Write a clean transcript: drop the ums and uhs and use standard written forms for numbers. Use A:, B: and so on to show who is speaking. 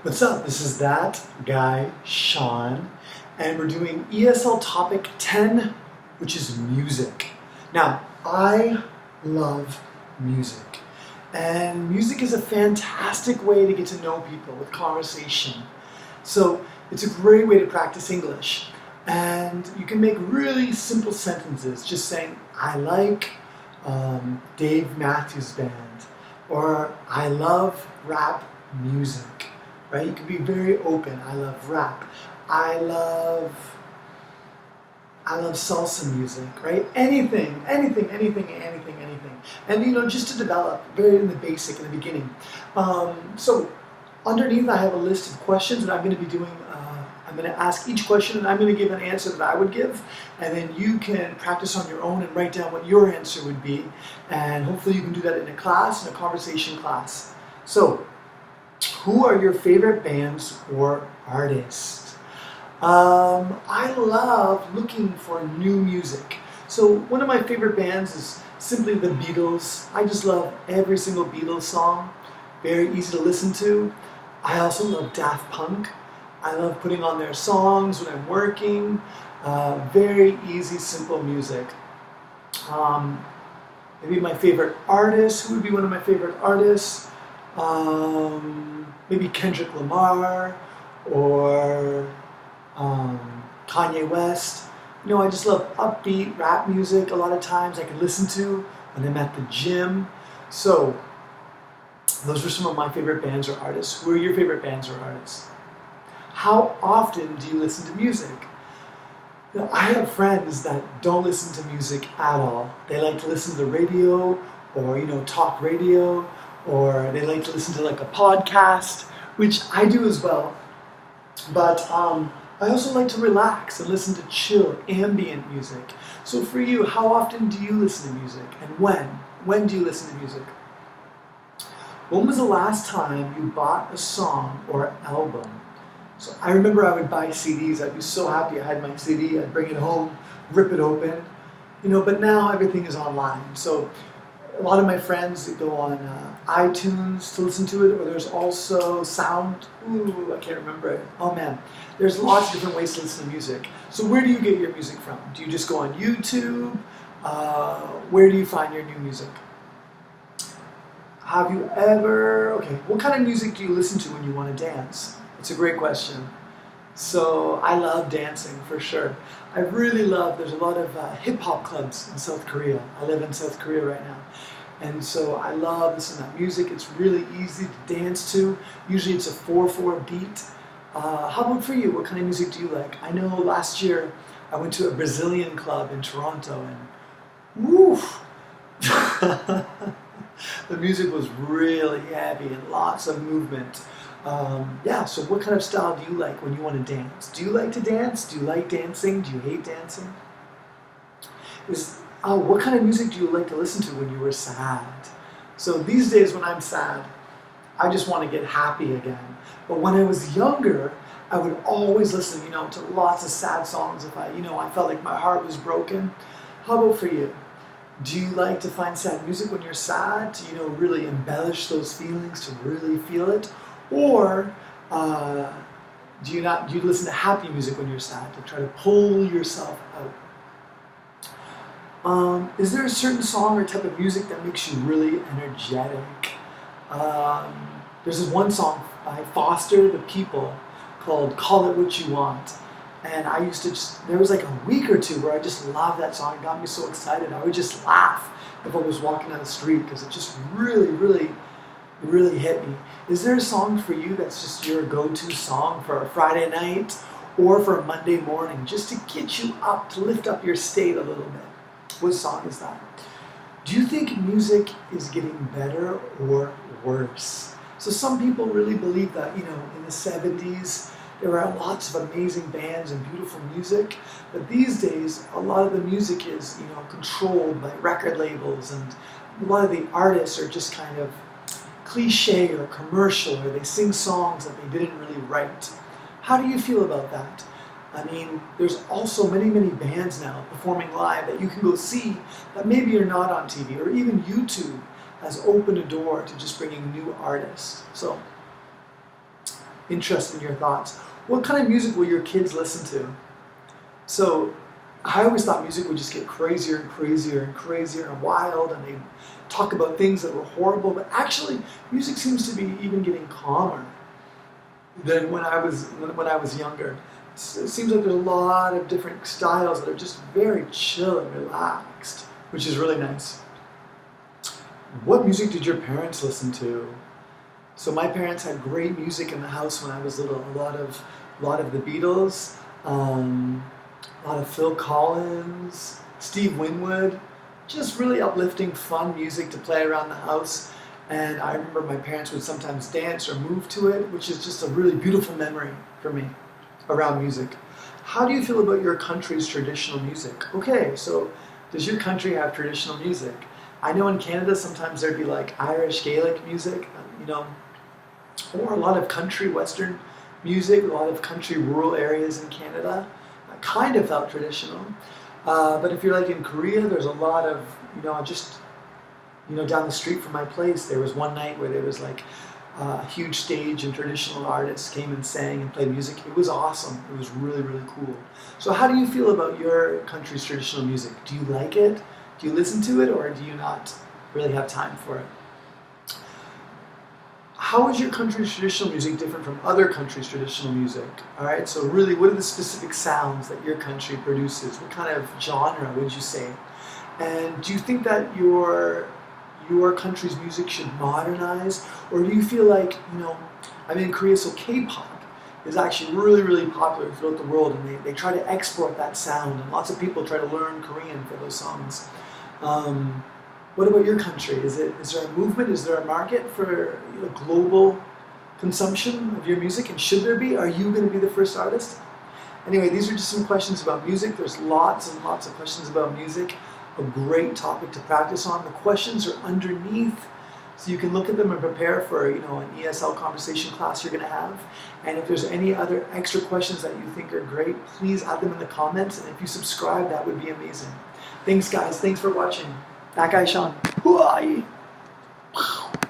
A: What's up? This is that guy, Shawn, and we're doing ESL topic 10, which is music. Now, I love music, and music is a fantastic way to get to know people with conversation. So, it's a great way to practice English, and you can make really simple sentences just saying, I like Dave Matthews Band, or I love rap music. Right? You can be very open. I love rap. I love salsa music, right? Anything. And just to develop, very in the basic, in the beginning. So underneath I have a list of questions that I'm going to be doing. I'm going to ask each question and I'm going to give an answer that I would give, and then you can practice on your own and write down what your answer would be, and hopefully you can do that in a class, in a conversation class. So, who are your favorite bands or artists? I love looking for new music. So one of my favorite bands is simply the Beatles. I just love every single Beatles song. Very easy to listen to. I also love Daft Punk. I love putting on their songs when I'm working. Very easy, simple music. Maybe my favorite artist. Who would be one of my favorite artists? Maybe Kendrick Lamar or Kanye West. I just love upbeat rap music. A lot of times I can listen to when I'm at the gym. So those are some of my favorite bands or artists. Who are your favorite bands or artists? How often do you listen to music? I have friends that don't listen to music at all. They like to listen to the radio or talk radio, or they like to listen to like a podcast, which I do as well. But I also like to relax and listen to chill, ambient music. So for you, how often do you listen to music, and when? When do you listen to music? When was the last time you bought a song or album? So I remember I would buy CDs. I'd be so happy I had my CD. I'd bring it home, rip it open. But now everything is online. So a lot of my friends go on iTunes to listen to it, or there's also Sound. I can't remember it. Oh man, there's lots of different ways to listen to music. So where do you get your music from? Do you just go on YouTube? Where do you find your new music? What kind of music do you listen to when you want to dance? It's a great question. So I love dancing for sure. I really love, there's a lot of hip-hop clubs in South Korea. I live in South Korea right now. And so I love listening to that music. It's really easy to dance to. Usually it's a 4/4 beat. How about for you? What kind of music do you like? I know last year I went to a Brazilian club in Toronto and woof! The music was really heavy and lots of movement. So what kind of style do you like when you want to dance? Do you like to dance? Do you like dancing? Do you hate dancing? What kind of music do you like to listen to when you were sad? So these days when I'm sad, I just want to get happy again. But when I was younger, I would always listen, to lots of sad songs if I felt like my heart was broken. How about for you? Do you like to find sad music when you're sad to, really embellish those feelings, to really feel it? Or do you listen to happy music when you're sad to try to pull yourself out? Is there a certain song or type of music that makes you really energetic? There's this one song by Foster the People called Call It What You Want. And I used to there was like a week or two where I just loved that song. It got me so excited. I would just laugh if I was walking down the street because it just really hit me. Is there a song for you that's just your go-to song for a Friday night or for a Monday morning, just to get you up, to lift up your state a little bit? What song is that? Do you think music is getting better or worse? So some people really believe that, in the 70s, there are lots of amazing bands and beautiful music, but these days, a lot of the music is, controlled by record labels, and a lot of the artists are just kind of cliche or commercial, or they sing songs that they didn't really write. How do you feel about that? I mean, there's also many bands now performing live that you can go see that maybe are not on TV, or even YouTube has opened a door to just bringing new artists. So interested in your thoughts. What kind of music will your kids listen to? So I always thought music would just get crazier and crazier and crazier and wild, and they'd talk about things that were horrible, but actually music seems to be even getting calmer than when I was younger. It seems like there's a lot of different styles that are just very chill and relaxed, which is really nice. What music did your parents listen to? So my parents had great music in the house when I was little. A lot of the Beatles, a lot of Phil Collins, Steve Winwood, just really uplifting, fun music to play around the house. And I remember my parents would sometimes dance or move to it, which is just a really beautiful memory for me around music. How do you feel about your country's traditional music? Okay, so does your country have traditional music? I know in Canada sometimes there'd be like Irish Gaelic music, or a lot of country western music, a lot of country rural areas in Canada. Kind of felt traditional. But if you're like in Korea, there's a lot of, down the street from my place, there was one night where there was like a huge stage and traditional artists came and sang and played music. It was awesome. It was really, really cool. So how do you feel about your country's traditional music? Do you like it? Do you listen to it, or do you not really have time for it? How is your country's traditional music different from other countries' traditional music? All right, so really, what are the specific sounds that your country produces? What kind of genre would you say? And do you think that your country's music should modernize? Or do you feel like, in Korea, so K-pop is actually really, really popular throughout the world, and they try to export that sound, and lots of people try to learn Korean for those songs. What about your country? Is there a movement? Is there a market for global consumption of your music? And should there be? Are you going to be the first artist? Anyway, these are just some questions about music. There's lots and lots of questions about music. A great topic to practice on. The questions are underneath, so you can look at them and prepare for an ESL conversation class you're going to have. And if there's any other extra questions that you think are great, please add them in the comments. And if you subscribe, that would be amazing. Thanks, guys. Thanks for watching. That guy, Shawn. Hoo-ah!